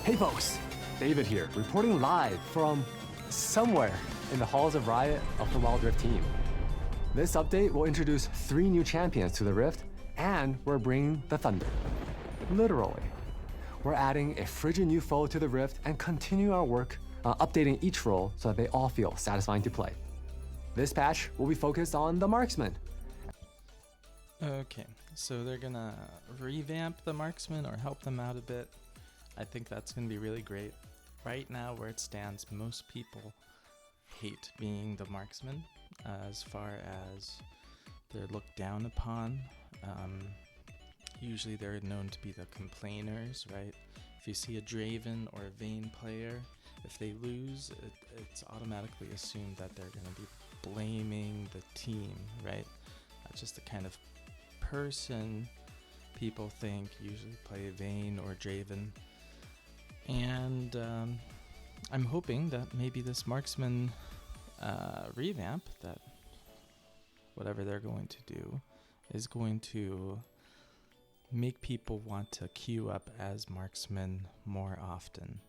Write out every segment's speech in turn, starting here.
Hey folks, David here, reporting live from somewhere in the halls of Riot of the Wildrift team. This update will introduce 3 new champions to the Rift, and we're bringing the Thunder. Literally. We're adding a frigid new foe to the Rift and continue our work updating each role so that they all feel satisfying to play. This patch will be focused on the Marksmen. Okay, so they're gonna revamp the Marksmen or help them out a bit. I think that's going to be really great. Right now, where it stands, most people hate being the marksman, as far as they're looked down upon. Usually they're known to be the complainers, right? If you see a Draven or a Vayne player, if they lose, it's automatically assumed that they're going to be blaming the team, right? That's just the kind of person people think usually play Vayne or Draven. And I'm hoping that maybe this Marksman revamp, that whatever they're going to do, is going to make people want to queue up as Marksmen more often.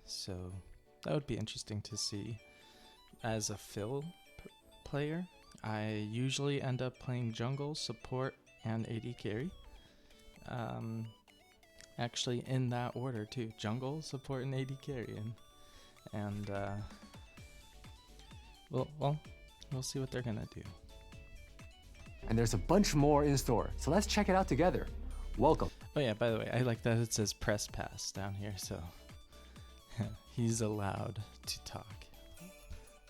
So that would be interesting to see. As a fill player, I usually end up playing jungle, support, and AD carry. Actually, in that order too: jungle, support, and AD carry. And we'll see what they're gonna do. And there's a bunch more in store, so let's check it out together. Welcome. Oh yeah, by the way, I like that it says press pass down here, so he's allowed to talk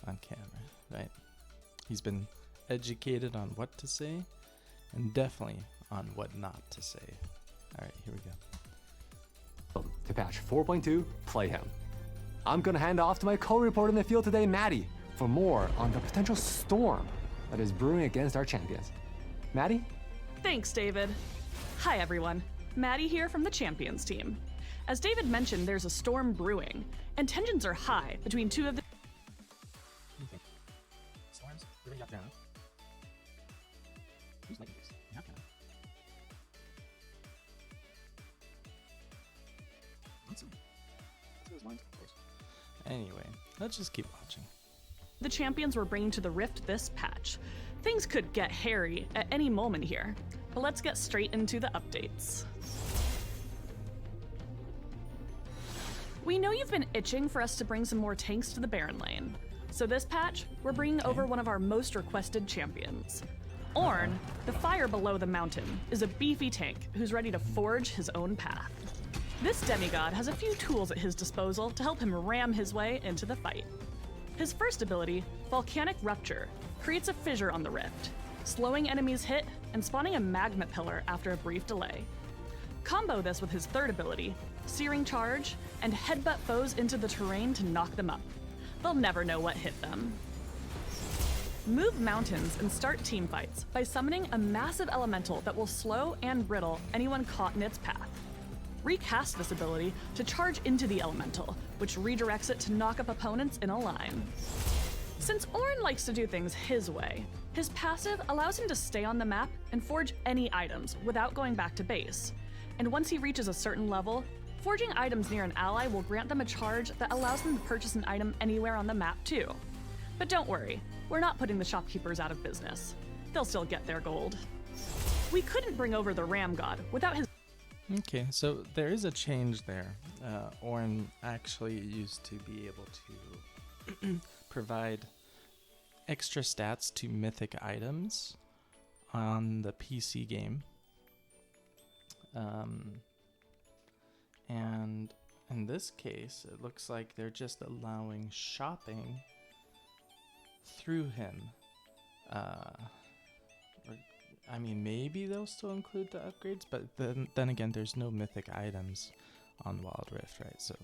on camera, right? He's been educated on what to say, and definitely on what not to say. All right, here we go. To patch 4.2, play him. I'm gonna hand off to my co-reporter in the field today, Maddie, for more on the potential storm that is brewing against our champions. Maddie? Thanks, David. Hi, everyone. Maddie here from the Champions team. As David mentioned, there's a storm brewing, and tensions are high between two of the... What do you think? Storms really got down. Who's liking this? Not gonna. Let's see. Those lines, of course. Anyway, let's just keep watching. The champions we're bringing to the Rift this patch. Things could get hairy at any moment here, but let's get straight into the updates. We know you've been itching for us to bring some more tanks to the Baron lane, so this patch, we're bringing over one of our most requested champions. Ornn, the fire below the mountain, is a beefy tank who's ready to forge his own path. This demigod has a few tools at his disposal to help him ram his way into the fight. His first ability, Volcanic Rupture, creates a fissure on the rift, slowing enemies' hit and spawning a magma pillar after a brief delay. Combo this with his third ability, Searing Charge, and headbutt foes into the terrain to knock them up. They'll never know what hit them. Move mountains and start teamfights by summoning a massive elemental that will slow and brittle anyone caught in its path. Recast this ability to charge into the elemental, which redirects it to knock up opponents in a line. Since Ornn likes to do things his way, his passive allows him to stay on the map and forge any items without going back to base. And once he reaches a certain level, forging items near an ally will grant them a charge that allows them to purchase an item anywhere on the map too. But don't worry, we're not putting the shopkeepers out of business. They'll still get their gold. We couldn't bring over the Ram God without his... Okay, so there is a change there. Ornn actually used to be able to provide extra stats to mythic items on the PC game. And in this case, it looks like they're just allowing shopping through him. I mean, maybe they'll still include the upgrades, but then again, there's no mythic items on Wildrift, right? So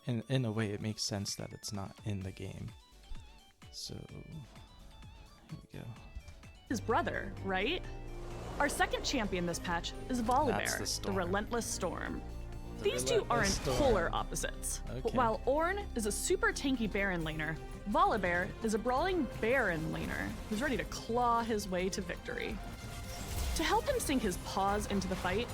in a way, it makes sense that it's not in the game. So here we go. His brother, right? Our second champion this patch is Volibear, the Relentless Storm. These two aren't polar opposites. Okay. While Ornn is a super tanky Baron laner, Volibear is a brawling Baron laner who's ready to claw his way to victory. To help him sink his paws into the fight,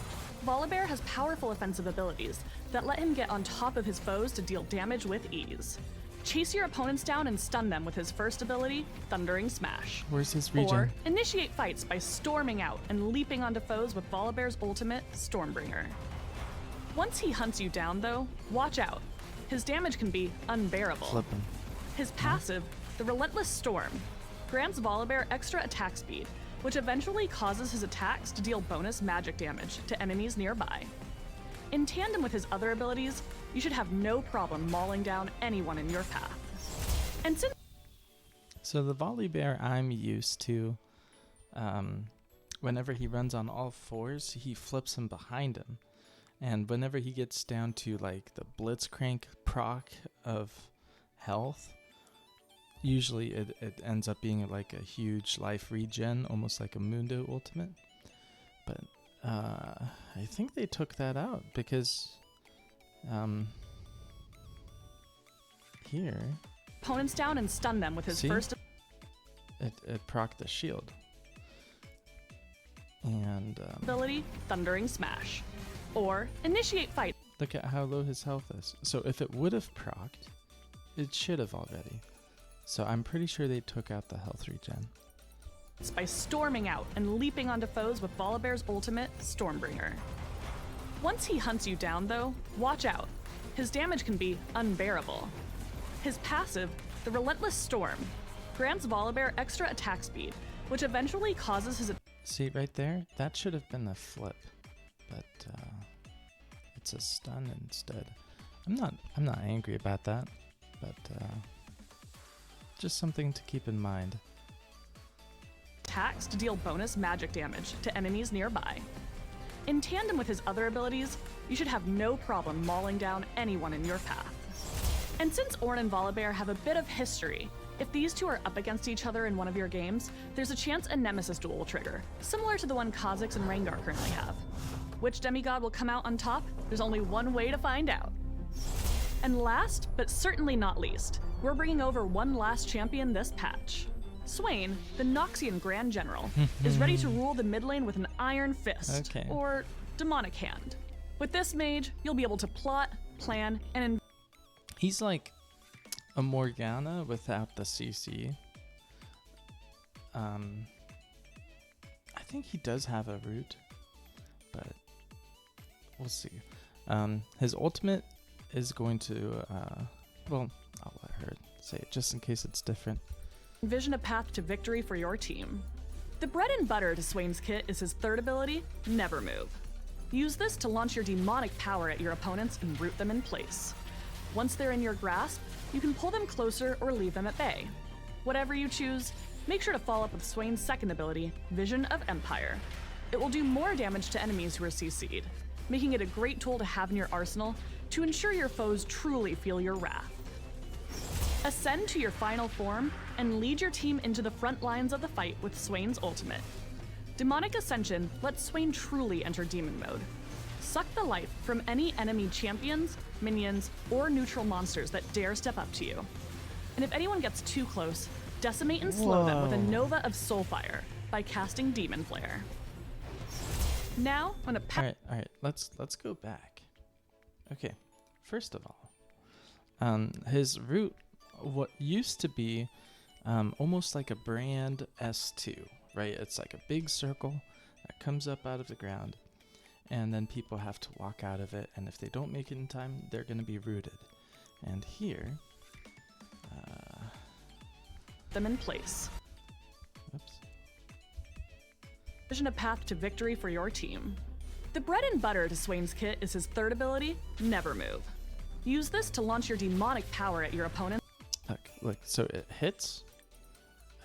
Volibear has powerful offensive abilities that let him get on top of his foes to deal damage with ease. Chase your opponents down and stun them with his first ability, Thundering Smash. Where's his regen? Or initiate fights by storming out and leaping onto foes with Volibear's ultimate, Stormbringer. Once he hunts you down though, watch out. His damage can be unbearable. Flippin'. His passive, the Relentless Storm, grants Volibear extra attack speed, which eventually causes his attacks to deal bonus magic damage to enemies nearby. In tandem with his other abilities, you should have no problem mauling down anyone in your path. And since So the Volibear I'm used to, whenever he runs on all fours, he flips him behind him. And whenever he gets down to like the Blitzcrank proc of health, usually it ends up being like a huge life regen, almost like a Mundo ultimate. But I think they took that out because here opponents down and stun them with his See? first it proc the shield. And ability, Thundering Smash. Or initiate fight look at how low his health is. So if it would have procced, it should have already. So I'm pretty sure they took out the health regen. by storming out and leaping onto foes with Volibear's ultimate, Stormbringer. Once he hunts you down though, watch out. His damage can be unbearable. His passive, the Relentless Storm, grants Volibear extra attack speed, which eventually causes his See right there? That should have been a flip, but it's a stun instead. I'm not angry about that, but just something to keep in mind. attacks to deal bonus magic damage to enemies nearby. In tandem with his other abilities, you should have no problem mauling down anyone in your path. And since Ornn and Volibear have a bit of history, if these two are up against each other in one of your games, there's a chance a Nemesis duel will trigger, similar to the one Kha'Zix and Rengar currently have. Which demigod will come out on top? There's only one way to find out. And last, but certainly not least, we're bringing over one last champion this patch. Swain, the Noxian Grand General, is ready to rule the mid lane with an iron fist, Okay. or demonic hand. With this mage, you'll be able to plot, plan, and He's like a Morgana without the CC. I think he does have a root, but we'll see. His ultimate is going to, well, I'll let her say it just in case it's different. envision a path to victory for your team. The bread and butter to Swain's kit is his third ability, Never Move. Use this to launch your demonic power at your opponents and root them in place. Once they're in your grasp, you can pull them closer or leave them at bay. Whatever you choose, make sure to follow up with Swain's second ability, Vision of Empire. It will do more damage to enemies who are CC'd, making it a great tool to have in your arsenal to ensure your foes truly feel your wrath. Ascend to your final form and lead your team into the front lines of the fight with Swain's ultimate. Demonic Ascension lets Swain truly enter demon mode. Suck the life from any enemy champions, minions, or neutral monsters that dare step up to you. And if anyone gets too close, decimate and slow them with a Nova of Soulfire by casting Demon Flare. Now, when a All right, let's go back. Okay, first of all, his root, what used to be almost like a brand S2, right? It's like a big circle that comes up out of the ground, and then people have to walk out of it, and if they don't make it in time, they're going to be rooted. And here, them in place. whoops. Vision a path to victory for your team. The bread and butter to Swain's kit is his third ability, Never Move. Use this to launch your demonic power at your opponent. Look, so it hits.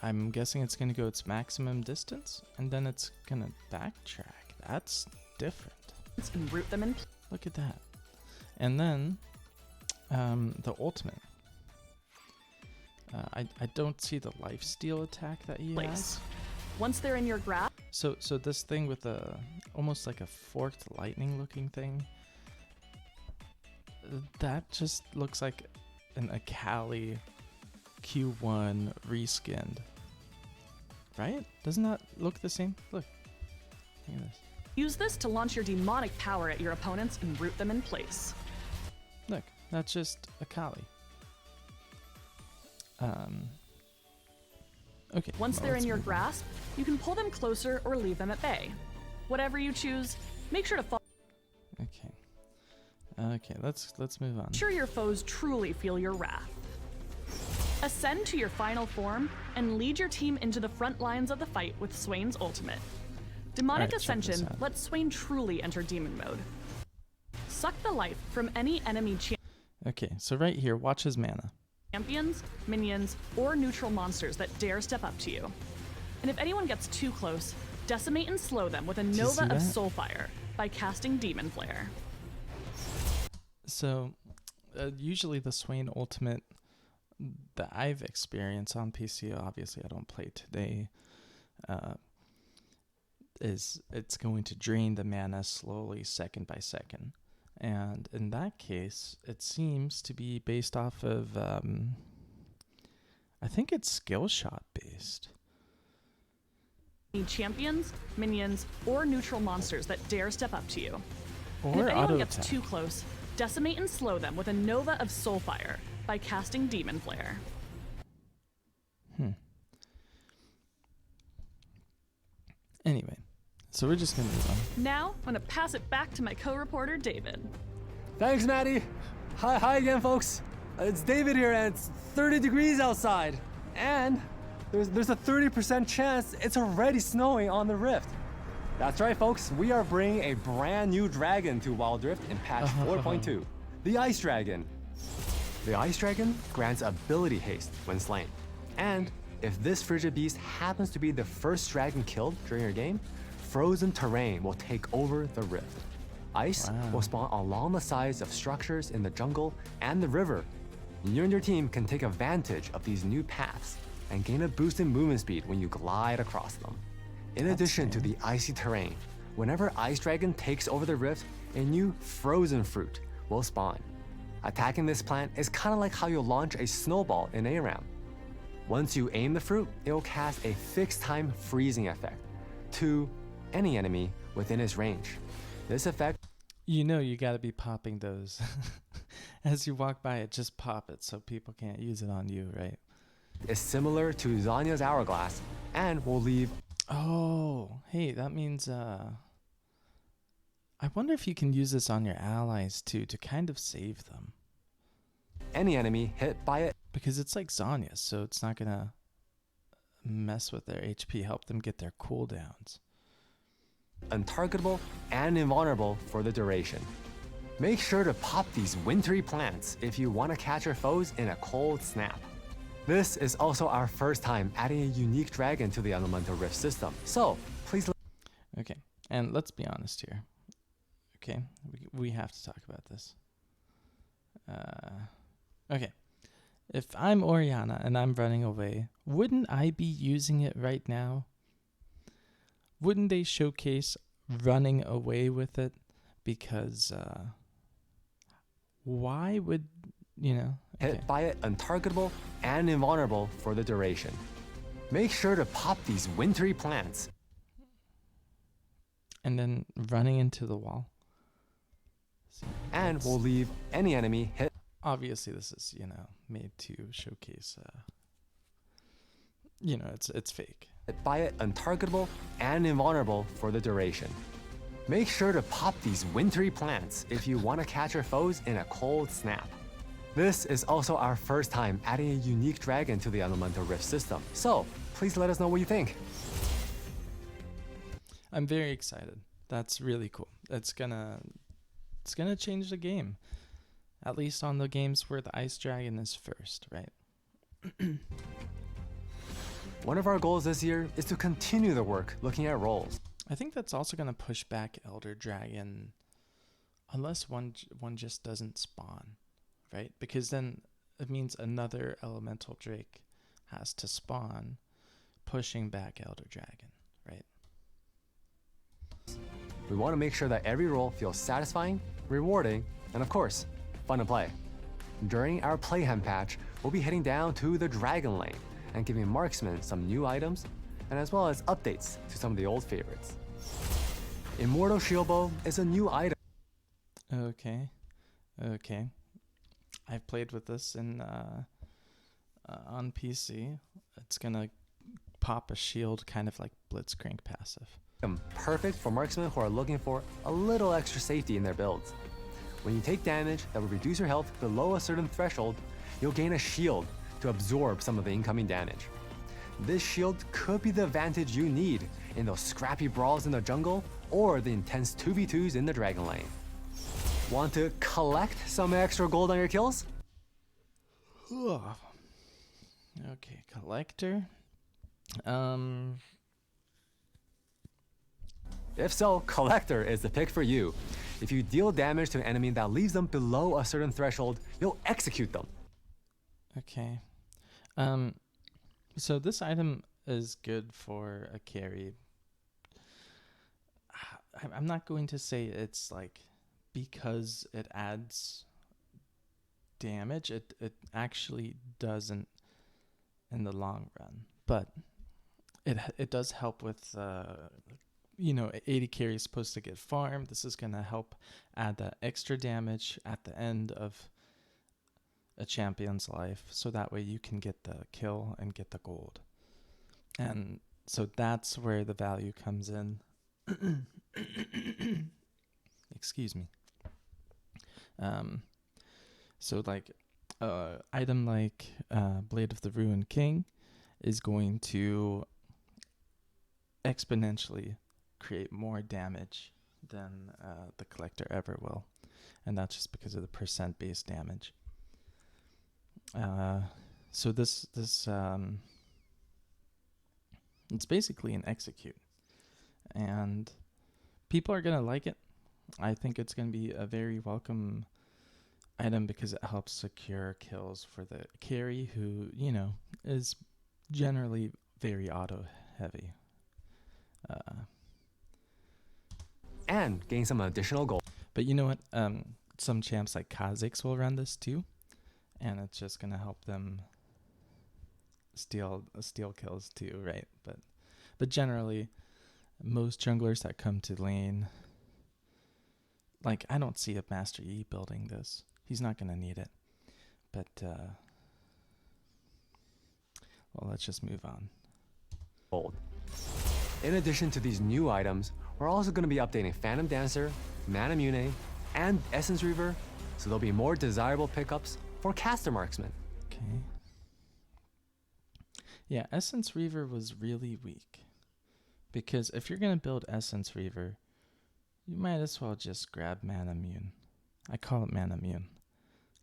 I'm guessing it's going to go its maximum distance, and then it's going to backtrack. That's different. And root them in Look at that. And then the ultimate. I don't see the lifesteal attack that he place. has. Once they're in your grasp, So this thing with a almost like a forked lightning looking thing. that just looks like an Akali Q1 reskinned. Right? Doesn't that look the same? Look. Look at this. Use this to launch your demonic power at your opponents and root them in place. Look, that's just Akali. Okay. Once well, they're in let's your move on. grasp, you can pull them closer or leave them at bay. Whatever you choose, make sure to follow. Okay. Okay, let's move on. Sure your foes truly feel your wrath. Ascend to your final form and lead your team into the front lines of the fight with Swain's ultimate. Demonic Alright, check this Ascension out. lets Swain truly enter demon mode. Suck the life from any enemy Okay, so right here, watch his mana. champions, minions, or neutral monsters that dare step up to you. And if anyone gets too close, decimate and slow them with a you see Nova of that? Soulfire by casting Demon Flare. So, usually the Swain ultimate that I've experienced on PC, obviously I don't play today, is it's going to drain the mana slowly second by second. And in that case, it seems to be based off of, I think it's skill shot based. Need champions, minions, or neutral monsters that dare step up to you. And Or if anyone auto gets attack. too close, decimate and slow them with a Nova of Soulfire by casting Demon Flare. Anyway, so we're just gonna move on. Now, I'm gonna pass it back to my co-reporter, David. Thanks, Maddie. Hi again, folks. It's David here, and it's 30 degrees outside. And there's a 30% chance it's already snowing on the Rift. That's right, folks. We are bringing a brand new dragon to Wildrift in patch 4.2, the Ice Dragon. The Ice Dragon grants ability haste when slain. And if this frigid beast happens to be the first dragon killed during your game, frozen terrain will take over the Rift. Ice will spawn along the sides of structures in the jungle and the river. You and your team can take advantage of these new paths and gain a boost in movement speed when you glide across them. In addition to the icy terrain, whenever Ice Dragon takes over the Rift, a new frozen fruit will spawn. Attacking this plant is kind of like how you launch a snowball in ARAM. Once you aim the fruit, it will cast a fixed time freezing effect to any enemy within its range. This effect You know you gotta be popping those. As you walk by it, just pop it so people can't use it on you, right? is similar to Zanya's Hourglass and will leave Oh, hey, that means, I wonder if you can use this on your allies too to kind of save them. any enemy hit by it Because it's like Zanya, so it's not gonna mess with their HP, help them get their cooldowns. untargetable and invulnerable for the duration. Make sure to pop these wintry plants if you want to catch your foes in a cold snap. This is also our first time adding a unique dragon to the Elemental Rift system, so please Okay, and let's be honest here. Okay, we have to talk about this. Okay, if I'm Oriana and I'm running away, wouldn't I be using it right now? Wouldn't they showcase running away with it? Because why would, you know? Okay. hit by it untargetable and invulnerable for the duration. Make sure to pop these wintry plants And then running into the wall. See, and that's- will leave any enemy hit obviously this is, you know, made to showcase, you know, it's fake. by it untargetable and invulnerable for the duration. Make sure to pop these wintry plants if you want to catch your foes in a cold snap. This is also our first time adding a unique dragon to the Elemental Rift system, so please let us know what you think. I'm very excited. That's really cool. It's gonna change the game. At least on the games where the Ice Dragon is first, right? One of our goals this year is to continue the work looking at roles. I think that's also gonna push back Elder Dragon, unless one just doesn't spawn, right? Because then it means another Elemental Drake has to spawn, pushing back Elder Dragon, right? We want to make sure that every role feels satisfying, rewarding, and of course, fun to play. During our Playhem patch, we'll be heading down to the Dragon Lane and giving Marksmen some new items, and as well as updates to some of the old favorites. Immortal Shieldbow is a new item. Okay. I've played with this in on PC. It's gonna pop a shield, kind of like Blitzcrank passive. Perfect for marksmen who are looking for a little extra safety in their builds. When you take damage that will reduce your health below a certain threshold, you'll gain a shield to absorb some of the incoming damage. This shield could be the advantage you need in those scrappy brawls in the jungle or the intense 2v2s in the Dragon Lane. Want to collect some extra gold on your kills? Okay, collector. If so, Collector is the pick for you. If you deal damage to an enemy that leaves them below a certain threshold, you'll execute them. Okay. So this item is good for a carry. I'm not going to say it's like because it adds damage. It actually doesn't in the long run, but it does help with 80 carry is supposed to get farmed. This is going to help add that extra damage at the end of a champion's life, so that way you can get the kill and get the gold. And so that's where the value comes in. Excuse me. So like item like Blade of the Ruined King is going to exponentially create more damage than the collector ever will, and that's just because of the percent based damage. So this it's basically an execute, and people are gonna like it. I think it's gonna be a very welcome item because it helps secure kills for the carry, who is generally very auto heavy. And gain some additional gold. But you know what? Some champs like Kha'Zix will run this too, and it's just gonna help them steal kills too, right? But generally, most junglers that come to lane, like I don't see a Master Yi building this. He's not gonna need it. But well, let's just move on. Gold. In addition to these new items, we're also going to be updating Phantom Dancer, Mana Mune, and Essence Reaver, so there'll be more desirable pickups for caster marksmen. Okay. Yeah, Essence Reaver was really weak, because if you're going to build Essence Reaver, you might as well just grab Mana Mune. I call it Mana Mune.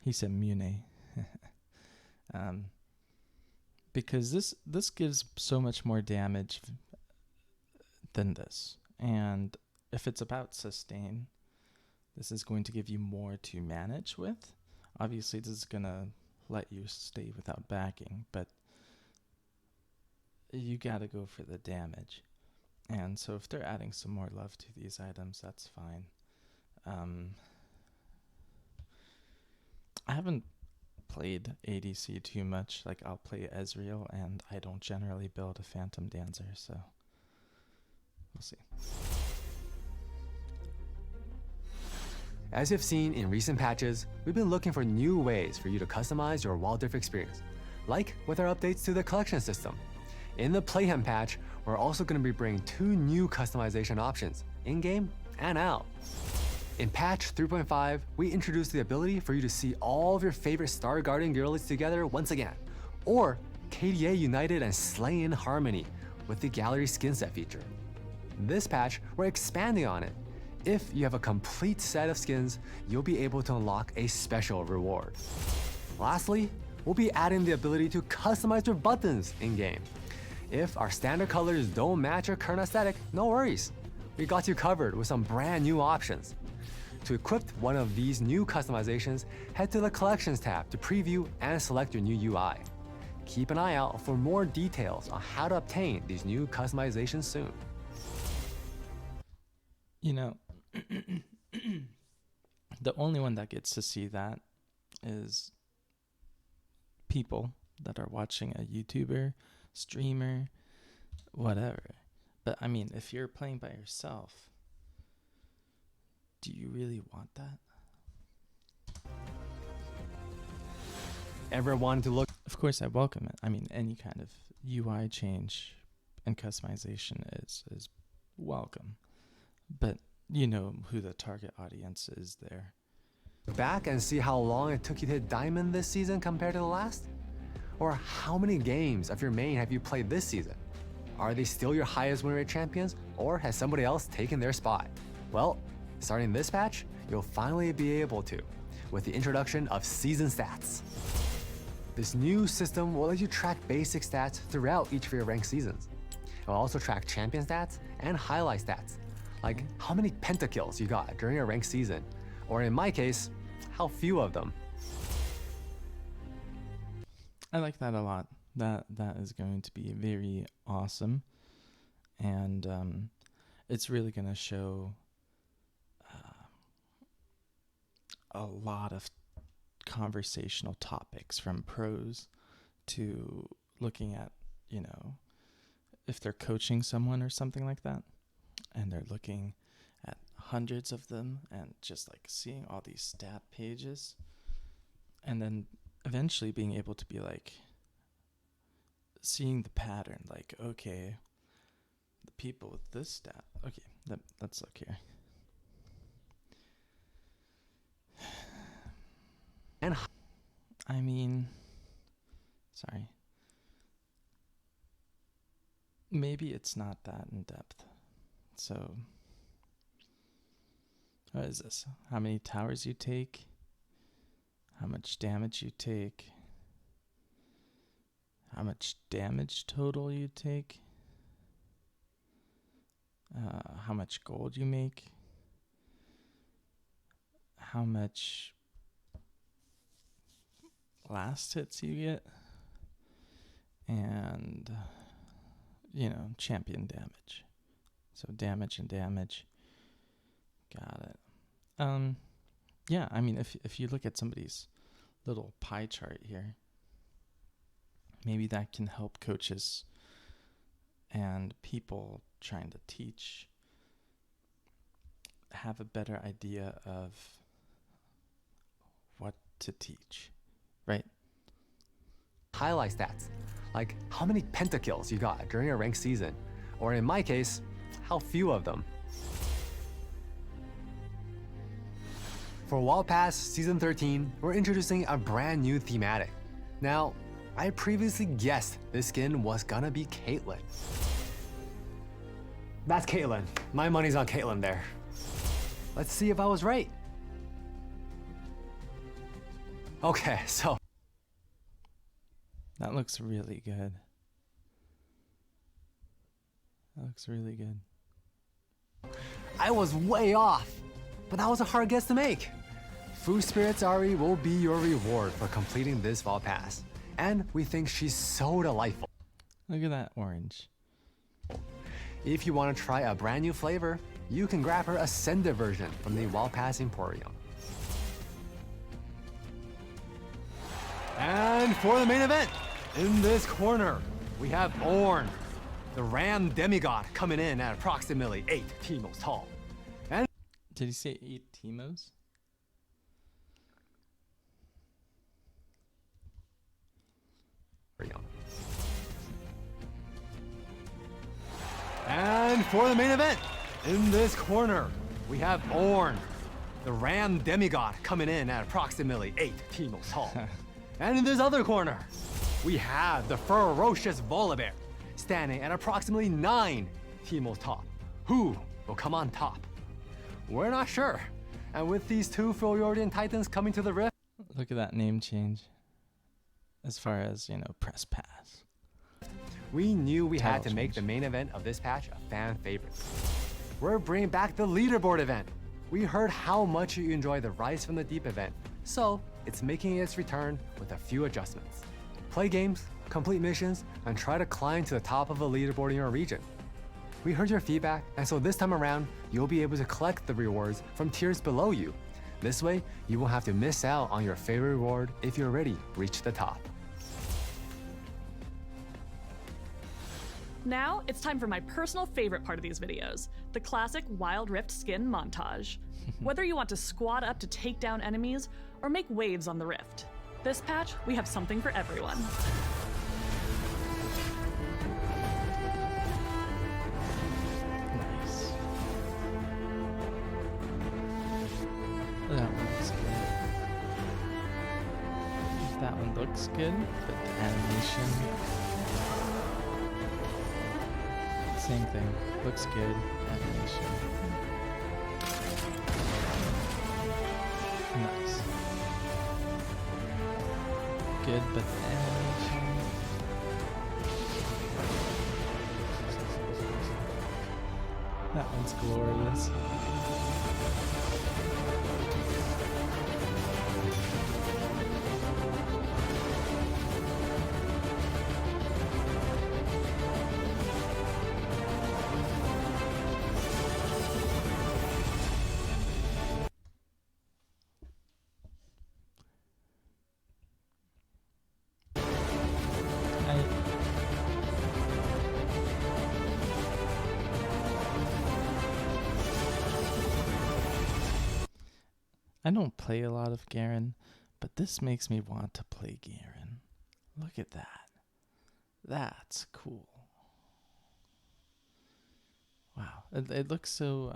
He said Mune. Because this gives so much more damage than this. And if it's about sustain, this is going to give you more to manage with. Obviously, this is going to let you stay without backing, but you got to go for the damage. And so if they're adding some more love to these items, that's fine. I haven't played ADC too much. Like, I'll play Ezreal, and I don't generally build a Phantom Dancer, so we'll see. As you've seen in recent patches, we've been looking for new ways for you to customize your Wildrift experience, like with our updates to the collection system. In the Playhem patch, we're also going to be bringing 2 new customization options, in-game and out. In patch 3.5, we introduced the ability for you to see all of your favorite Star Guardian girlies together once again, or KDA united and slay in harmony with the gallery skin set feature. This patch, we're expanding on it. If you have a complete set of skins, you'll be able to unlock a special reward. Lastly, we'll be adding the ability to customize your buttons in-game. If our standard colors don't match your current aesthetic, no worries. We got you covered with some brand new options. To equip one of these new customizations, head to the Collections tab to preview and select your new UI. Keep an eye out for more details on how to obtain these new customizations soon. You know, the only one that gets to see that is people that are watching a YouTuber, streamer, whatever. But I mean, if you're playing by yourself, do you really want that? Ever wanted to look? Of course, I welcome it. I mean, any kind of UI change and customization is welcome. But you know who the target audience is there. Back and see how long it took you to hit diamond this season compared to the last? Or how many games of your main have you played this season? Are they still your highest win rate champions, or has somebody else taken their spot? Well, starting this patch, you'll finally be able to, with the introduction of season stats. This new system will let you track basic stats throughout each of your ranked seasons. It will also track champion stats and highlight stats, like how many pentakills you got during a ranked season, or in my case, how few of them. I like that a lot. That is going to be very awesome, and it's really going to show a lot of conversational topics, from pros to looking at, you know, if they're coaching someone or something like that, and they're looking at hundreds of them and just like seeing all these stat pages, and then eventually being able to be like seeing the pattern, like, okay, the people with this stat, okay, let's look here. And I mean, sorry, maybe it's not that in depth. So what is this? How many towers you take, how much damage you take, how much damage total you take, how much gold you make, how much last hits you get, and, you know, champion damage. So damage and damage. Got it. Yeah, I mean, if you look at somebody's little pie chart here, maybe that can help coaches and people trying to teach have a better idea of what to teach, right? highlight stats, like how many pentakills you got during a ranked season, or in my case, how few of them. For Wild Pass Season 13, we're introducing a brand new thematic. Now, I previously guessed this skin was gonna be Caitlyn. That's Caitlyn. My money's on Caitlyn there. Let's see if I was right. Okay, so That looks really good. That looks really good. I was way off, but that was a hard guess to make. Food Spirit's Ari will be your reward for completing this Vault Pass, and we think she's so delightful. Look at that orange. If you want to try a brand new flavor, you can grab her Ascended version from the Wild Pass Emporium. And for the main event, in this corner, we have Ornn, the Ram Demigod, coming in at approximately 8 Timos tall. And Did he say 8 Timos? And for the main event, in this corner, we have Ornn, the Ram Demigod, coming in at approximately 8 Timos tall. And in this other corner, we have the ferocious Volibear, standing at approximately 9 Timos tall. Who will come on top? We're not sure. And with these two Freljordian Titans coming to the Rift, Look at that name change. As far as, you know, press pass. we knew we had to Title make the change. main event of this patch a fan favorite. We're bringing back the leaderboard event. We heard how much you enjoy the Rise from the Deep event, so it's making its return with a few adjustments. Play games, complete missions, and try to climb to the top of a leaderboard in your region. We heard your feedback, and so this time around, you'll be able to collect the rewards from tiers below you, This way, you won't have to miss out on your favorite reward if you already reached the top. Now, it's time for my personal favorite part of these videos, the classic Wildrift skin montage. Whether you want to squat up to take down enemies or make waves on the rift, this patch, we have something for everyone. Nice. That one looks good. That one looks good, but the animation... Same thing. Looks good. Animation. Nice. Good, but the animation... That one's glorious. I don't play a lot of Garen, but this makes me want to play Garen. Look at that. That's cool. Wow. It looks so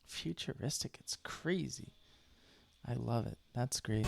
futuristic. It's crazy. I love it. That's great.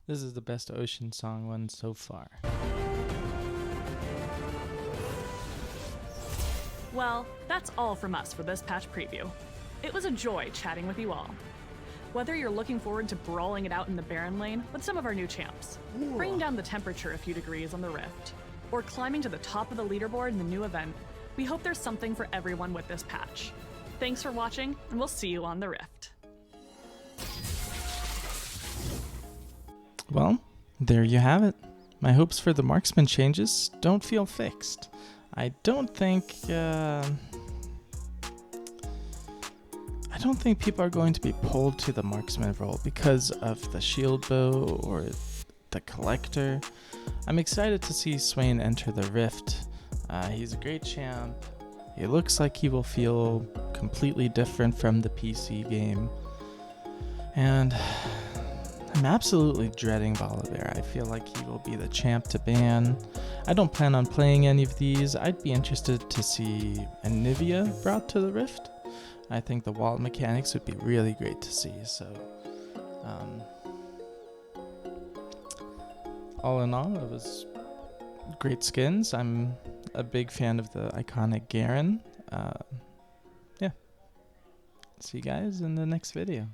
This is the best Ocean Song one so far. Well, that's all from us for this patch preview. It was a joy chatting with you all. Whether you're looking forward to brawling it out in the Barren Lane with some of our new champs, bringing down the temperature a few degrees on the Rift, or climbing to the top of the leaderboard in the new event, we hope there's something for everyone with this patch. Thanks for watching, and we'll see you on the Rift. Well, there you have it. My hopes for the Marksmen changes don't feel fixed. I don't think people are going to be pulled to the Marksman role because of the shield bow or the collector. I'm excited to see Swain enter the Rift. He's a great champ. It looks like he will feel completely different from the PC game. And I'm absolutely dreading Volibear. I feel like he will be the champ to ban. I don't plan on playing any of these. I'd be interested to see Anivia brought to the Rift. I think the wall mechanics would be really great to see. So, all in all, it was great skins. I'm a big fan of the iconic Garen. Yeah. See you guys in the next video.